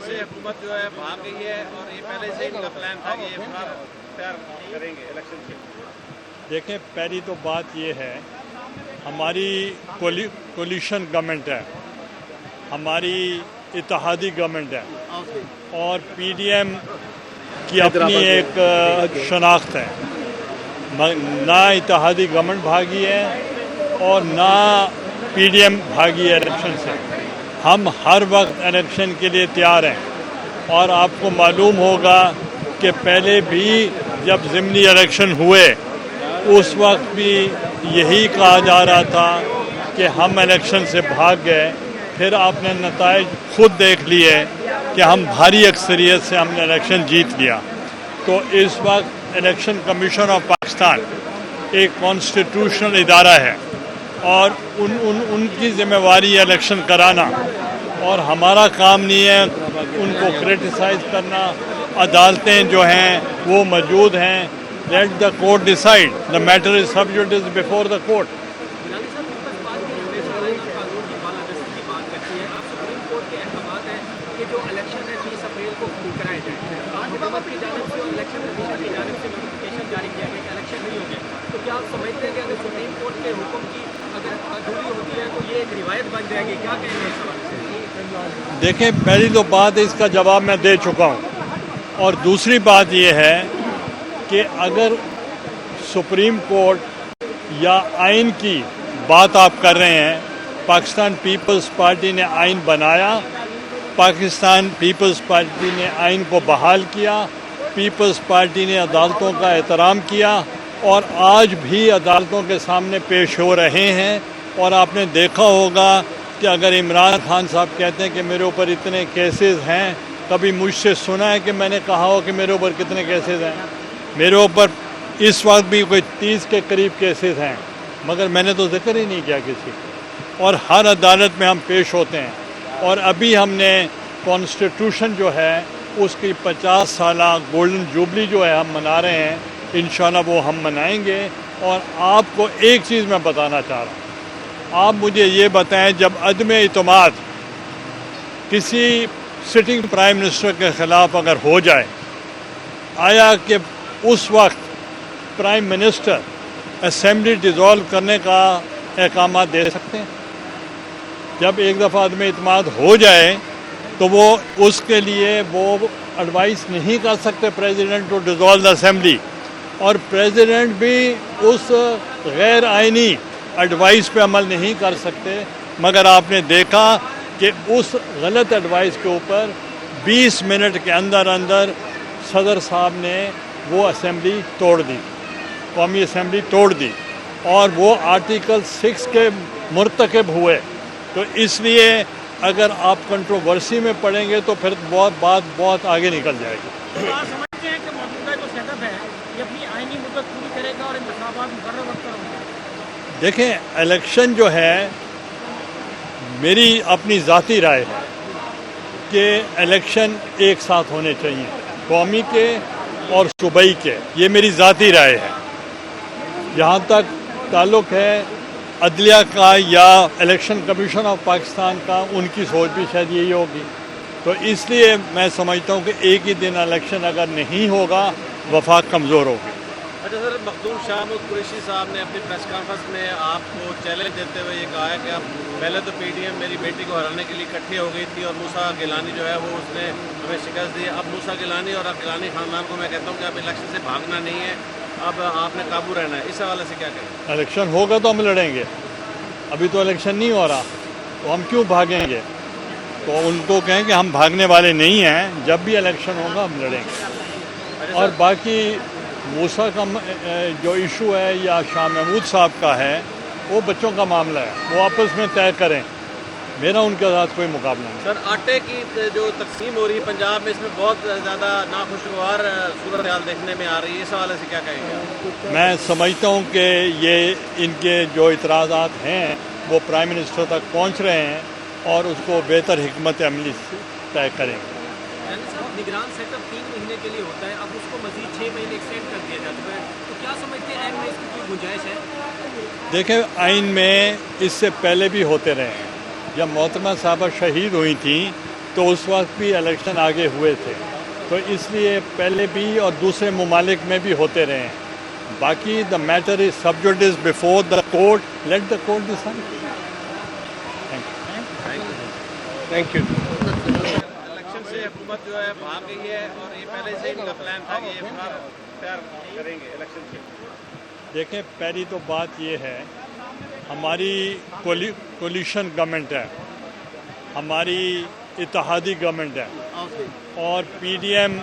سے حکومت جو ہے بھاگ گئی ہے اور یہ پہلے سے ان کا پلان تھا کہ یہ تیار کریں گے الیکشن کے؟ دیکھیں، پہلی تو بات یہ ہے، ہماری کولیشن گورنمنٹ ہے، ہماری اتحادی گورنمنٹ ہے، اور پی ڈی ایم کی اپنی ایک شناخت ہے. نہ اتحادی گورنمنٹ بھاگی ہے اور نہ پی ڈی ایم بھاگی ہے الیکشن سے. ہم ہر وقت الیکشن کے لیے تیار ہیں، اور آپ کو معلوم ہوگا کہ پہلے بھی جب ضمنی الیکشن ہوئے اس وقت بھی یہی کہا جا رہا تھا کہ ہم الیکشن سے بھاگ گئے. پھر آپ نے نتائج خود دیکھ لیے کہ ہم بھاری اکثریت سے ہم نے الیکشن جیت لیا. تو اس وقت الیکشن کمیشن آف پاکستان ایک کانسٹیٹیوشنل ادارہ ہے، اور ان کی ذمہ واری ہے الیکشن کرانا، اور ہمارا کام نہیں ہے ان کو کرٹیسائز کرنا. عدالتیں جو ہیں وہ موجود ہیں. Let the court decide, the matter is sub judice before the court. دیکھیں، پہلی تو بات اس کا جواب میں دے چکا ہوں، اور دوسری بات یہ ہے کہ اگر سپریم کورٹ یا آئین کی بات آپ کر رہے ہیں، پاکستان پیپلز پارٹی نے آئین بنایا، پاکستان پیپلز پارٹی نے آئین کو بحال کیا، پیپلز پارٹی نے عدالتوں کا احترام کیا، اور آج بھی عدالتوں کے سامنے پیش ہو رہے ہیں. اور آپ نے دیکھا ہوگا کہ اگر عمران خان صاحب کہتے ہیں کہ میرے اوپر اتنے کیسز ہیں، کبھی مجھ سے سنا ہے کہ میں نے کہا ہو کہ میرے اوپر کتنے کیسز ہیں؟ میرے اوپر اس وقت بھی کوئی 30 کے قریب کیسز ہیں، مگر میں نے تو ذکر ہی نہیں کیا کسی. اور ہر عدالت میں ہم پیش ہوتے ہیں. اور ابھی ہم نے کانسٹیٹیوشن جو ہے اس کی 50 سالہ گولڈن جوبلی جو ہے ہم منا رہے ہیں. انشاءاللہ وہ ہم منائیں گے. اور آپ کو ایک چیز میں بتانا چاہ رہا ہوں، آپ مجھے یہ بتائیں، جب عدم اعتماد کسی سٹنگ پرائم منسٹر کے خلاف اگر ہو جائے، آیا کہ اس وقت پرائم منسٹر اسمبلی ڈیزالو کرنے کا احکامات دے سکتے ہیں؟ جب ایک دفعہ عدم اعتماد ہو جائے تو وہ اس کے لیے وہ ایڈوائز نہیں کر سکتے president to dissolve the assembly. اور پریزیڈنٹ بھی اس غیر آئینی ایڈوائز پہ عمل نہیں کر سکتے. مگر آپ نے دیکھا کہ اس غلط ایڈوائز کے اوپر 20 منٹ کے اندر صدر صاحب نے وہ اسمبلی توڑ دی، قومی اسمبلی توڑ دی، اور وہ آرٹیکل 6 کے مرتکب ہوئے. تو اس لیے اگر آپ کنٹروورسی میں پڑیں گے تو پھر بات بہت آگے نکل جائے گی. سمجھتے ہیں کہ موجودہ جو سیٹ اپ ہے یہ اپنی آئینی مدت پوری کرے گا اور انتخابات مقررہ وقت پر ہوں گے؟ دیکھیں، الیکشن جو ہے، میری اپنی ذاتی رائے ہے کہ الیکشن ایک ساتھ ہونے چاہیے، قومی کے اور صوبائی کے. یہ میری ذاتی رائے ہے. جہاں تک تعلق ہے عدلیہ کا یا الیکشن کمیشن آف پاکستان کا، ان کی سوچ بھی شاید یہی ہوگی. تو اس لیے میں سمجھتا ہوں کہ ایک ہی دن الیکشن اگر نہیں ہوگا، وفاق کمزور ہوگی. اچھا سر، مخدوم شاہ محمود قریشی صاحب نے اپنی پریس کانفرنس میں آپ کو چیلنج دیتے ہوئے یہ کہا ہے کہ آپ پہلے تو پی ڈی ایم میری بیٹی کو ہرانے کے لیے اکٹھی ہو گئی تھی، اور موسیٰ گیلانی جو ہے وہ اس نے ہمیں شکست دی. اب موسیٰ گیلانی اور گیلانی خاندان کو میں کہتا ہوں کہ اب الیکشن سے بھاگنا نہیں ہے، اب آپ نے قابو رہنا ہے. اس حوالے سے کیا کہیں؟ الیکشن ہوگا تو ہم لڑیں گے. ابھی تو الیکشن نہیں ہو رہا تو ہم کیوں بھاگیں گے؟ تو ان کو کہیں کہ ہم بھاگنے والے نہیں ہیں، جب بھی الیکشن ہوگا ہم لڑیں گے. اور باقی موسیٰ کا جو ایشو ہے یا شاہ محمود صاحب کا ہے، وہ بچوں کا معاملہ ہے، وہ آپس میں طے کریں. میرا ان کے ساتھ کوئی مقابلہ نہیں. سر، آٹے کی جو تقسیم ہو رہی ہے پنجاب میں، اس میں بہت زیادہ ناخوشگوار صورتحال دیکھنے میں آ رہی ہے، اس حوالے سے کیا کہیں گے؟ میں سمجھتا ہوں کہ یہ ان کے جو اعتراضات ہیں وہ پرائم منسٹر تک پہنچ رہے ہیں، اور اس کو بہتر حکمت عملی سے طے کریں گے. نگران سیٹ اپ 3 مہینے کے لیے ہوتا ہے، اب اس کو مزید 6 مہینے ایکسٹینڈ کر دیا جاتا ہے، تو کیا سمجھتے ہیں آئین میں اس کی کوئی گنجائش ہے؟ دیکھیں، آئین میں اس سے پہلے بھی ہوتے رہے ہیں. جب محترمہ صاحبہ شہید ہوئی تھیں تو اس وقت بھی الیکشن آگے ہوئے تھے، تو اس لیے پہلے بھی اور دوسرے ممالک میں بھی ہوتے رہے ہیں. باقی the matter is sub judice before the court, let the court decide. Thank you. Election سے حکومت جو ہے بھاگ گئی ہے اور یہ پہلے سے ان کا پلان تھا کہ یہ تیار کریں گے الیکشن سے. دیکھیں، پہلی تو بات یہ ہے، ہماری کولیشن گورنمنٹ ہے، ہماری اتحادی گورنمنٹ ہے، اور پی ڈی ایم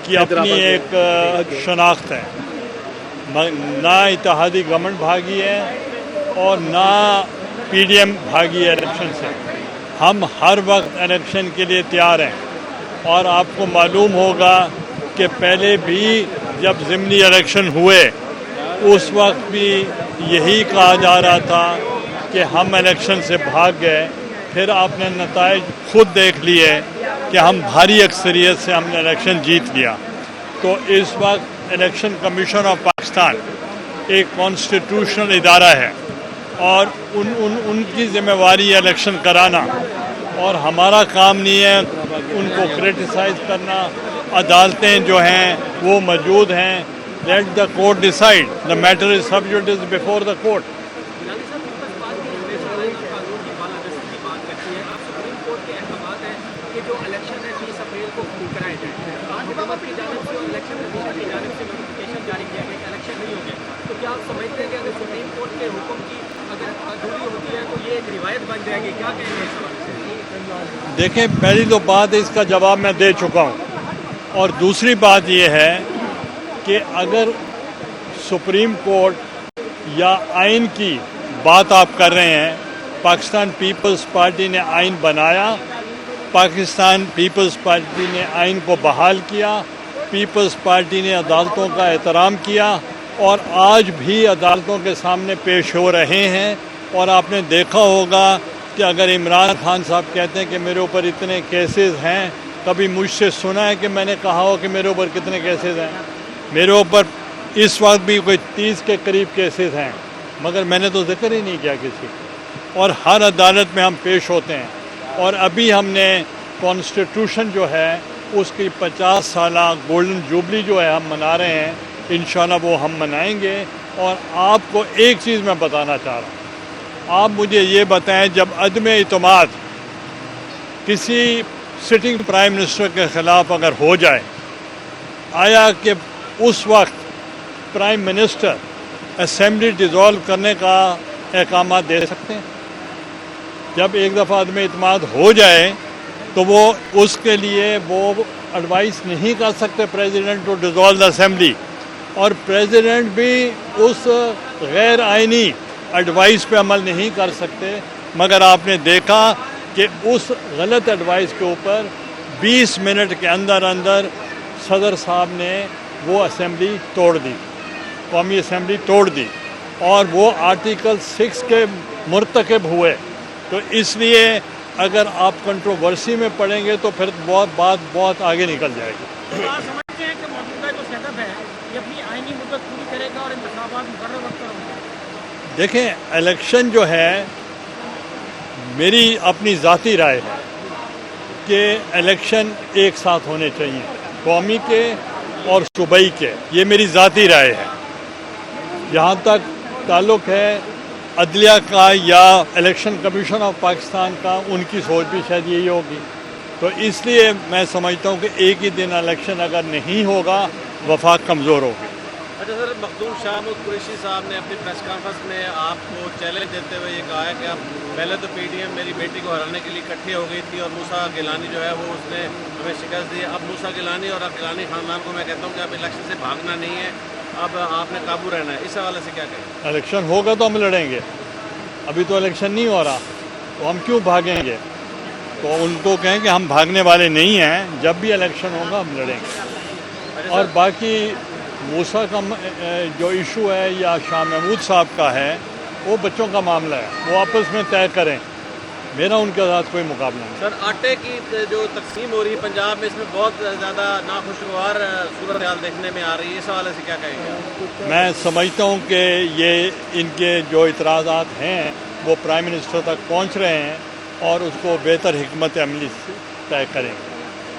کی اپنی ایک شناخت ہے. نہ اتحادی گورنمنٹ بھاگی ہے اور نہ پی ڈی ایم بھاگی ہے الیکشن سے. ہم ہر وقت الیکشن کے لیے تیار ہیں، اور آپ کو معلوم ہوگا کہ پہلے بھی جب ضمنی الیکشن ہوئے اس وقت بھی یہی کہا جا رہا تھا کہ ہم الیکشن سے بھاگ گئے. پھر آپ نے نتائج خود دیکھ لیے کہ ہم بھاری اکثریت سے ہم نے الیکشن جیت لیا. تو اس وقت الیکشن کمیشن آف پاکستان ایک کانسٹیٹیوشنل ادارہ ہے، اور ان کی ذمہ واری ہے الیکشن کرانا، اور ہمارا کام نہیں ہے ان کو کرٹیسائز کرنا. عدالتیں جو ہیں وہ موجود ہیں. Let the court decide. The matter is sub judice before the court. Gilani صاحب، پیپلز پارٹی ہمیشہ آئین اور قانون کی بالادستی کی بات کرتی ہے. اب سپریم کورٹ کے احکامات ہیں کہ جو الیکشن ہے 30 اپریل کو کرائے جائیں. آج حکومت کی جانب سے اور الیکشن کمیشن کی جانب سے نوٹیفکیشن جاری کیا گیا کہ الیکشن نہیں ہوں گے. تو کیا آپ سمجھتے ہیں کہ اگر سپریم کورٹ کے حکم کی اگر ادھوری ہوتی ہے تو یہ ایک روایت بن جائے گی؟ کیا کہیں گے اس حوالے سے؟ دیکھیں، پہلی تو بات اس کا جواب میں دے چکا ہوں، اور دوسری بات یہ ہے کہ اگر سپریم کورٹ یا آئین کی بات آپ کر رہے ہیں، پاکستان پیپلز پارٹی نے آئین بنایا، پاکستان پیپلز پارٹی نے آئین کو بحال کیا، پیپلز پارٹی نے عدالتوں کا احترام کیا، اور آج بھی عدالتوں کے سامنے پیش ہو رہے ہیں. اور آپ نے دیکھا ہوگا کہ اگر عمران خان صاحب کہتے ہیں کہ میرے اوپر اتنے کیسز ہیں، کبھی مجھ سے سنا ہے کہ میں نے کہا ہو کہ میرے اوپر کتنے کیسز ہیں؟ میرے اوپر اس وقت بھی کوئی 30 کے قریب کیسز ہیں، مگر میں نے تو ذکر ہی نہیں کیا کسی. اور ہر عدالت میں ہم پیش ہوتے ہیں، اور ابھی ہم نے کانسٹیٹیوشن جو ہے اس کی 50 سالہ گولڈن جوبلی جو ہے ہم منا رہے ہیں. انشاءاللہ وہ ہم منائیں گے. اور آپ کو ایک چیز میں بتانا چاہ رہا ہوں، آپ مجھے یہ بتائیں، جب عدم اعتماد کسی سٹنگ پرائم منسٹر کے خلاف اگر ہو جائے، آیا کہ اس وقت پرائم منسٹر اسمبلی ڈیزالو کرنے کا احکامات دے سکتے ہیں؟ جب ایک دفعہ عدم اعتماد ہو جائے تو وہ اس کے لیے وہ ایڈوائز نہیں کر سکتے president to dissolve the assembly. اور پریزیڈنٹ بھی اس غیر آئینی ایڈوائز پہ عمل نہیں کر سکتے. مگر آپ نے دیکھا کہ اس غلط ایڈوائز کے اوپر 20 منٹ کے اندر اندر صدر صاحب نے وہ اسمبلی توڑ دی، قومی اسمبلی توڑ دی، اور وہ آرٹیکل 6 کے مرتکب ہوئے. تو اس لیے اگر آپ کنٹروورسی میں پڑیں گے تو پھر بات بہت آگے نکل جائے گی. آپ سمجھتے ہیں کہ موجودہ جو سیٹ اپ ہے یہ اپنی آئینی مدت پوری کرے گا اور انتخابات مقرر وقت پر ہوں گے؟ دیکھیں، الیکشن جو ہے، میری اپنی ذاتی رائے ہے کہ الیکشن ایک ساتھ ہونے چاہیے، قومی کے اور صوبائی کے. یہ میری ذاتی رائے ہے. جہاں تک تعلق ہے عدلیہ کا یا الیکشن کمیشن آف پاکستان کا، ان کی سوچ بھی شاید یہی ہوگی. تو اس لیے میں سمجھتا ہوں کہ ایک ہی دن الیکشن اگر نہیں ہوگا، وفاق کمزور ہوگی. اچھا سر، مخدوم شاہ محمود قریشی صاحب نے اپنی پریس کانفرنس میں آپ کو چیلنج دیتے ہوئے یہ کہا ہے کہ اب پہلے تو پی ڈی ایم میری بیٹی کو ہرانے کے لیے اکٹھی ہو گئی تھی، اور موسیٰ گیلانی جو ہے وہ اس نے ہمیں شکست دی. اب موسیٰ گیلانی اور گیلانی خاندان کو میں کہتا ہوں کہ اب الیکشن سے بھاگنا نہیں ہے، اب آپ نے قابو رہنا ہے. اس حوالے سے کیا کہیں؟ الیکشن ہوگا تو ہم لڑیں گے. ابھی تو الیکشن نہیں ہو رہا، تو ہم کیوں بھاگیں گے؟ تو ان کو کہیں کہ ہم بھاگنے والے نہیں ہیں، جب بھی الیکشن ہوگا ہم لڑیں گے. اور باقی موسیٰ کا جو ایشو ہے یا شاہ محمود صاحب کا ہے، وہ بچوں کا معاملہ ہے، وہ آپس میں طے کریں. میرا ان کے ساتھ کوئی مقابلہ نہیں. سر، آٹے کی جو تقسیم ہو رہی ہے پنجاب میں، اس میں بہت زیادہ ناخوشگوار صورتحال دیکھنے میں آ رہی ہے. اس حوالے سے کیا کہیں گے؟ میں سمجھتا ہوں کہ یہ ان کے جو اعتراضات ہیں وہ پرائم منسٹر تک پہنچ رہے ہیں، اور اس کو بہتر حکمت عملی طے کریں گے.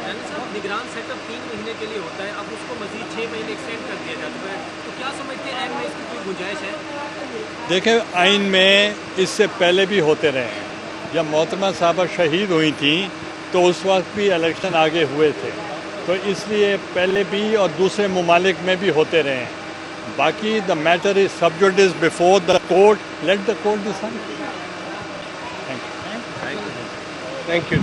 جنرل صاحب نگران سیٹ اپ 3 مہینے کے لیے ہوتا ہے, اب اس کو مزید 6 مہینے ایکسٹینڈ کر دیا جا چکا ہے, تو کیا سمجھتے ہیں آئین میں اس کی کوئی گنجائش ہے؟ دیکھیں آئین میں اس سے پہلے بھی ہوتے رہے ہیں. جب محترمہ صاحبہ شہید ہوئی تھیں تو اس وقت بھی الیکشن آگے ہوئے تھے, تو اس لیے پہلے بھی اور دوسرے ممالک میں بھی ہوتے رہے ہیں. باقی the matter is sub judice before the court, let the court decide. Thank you.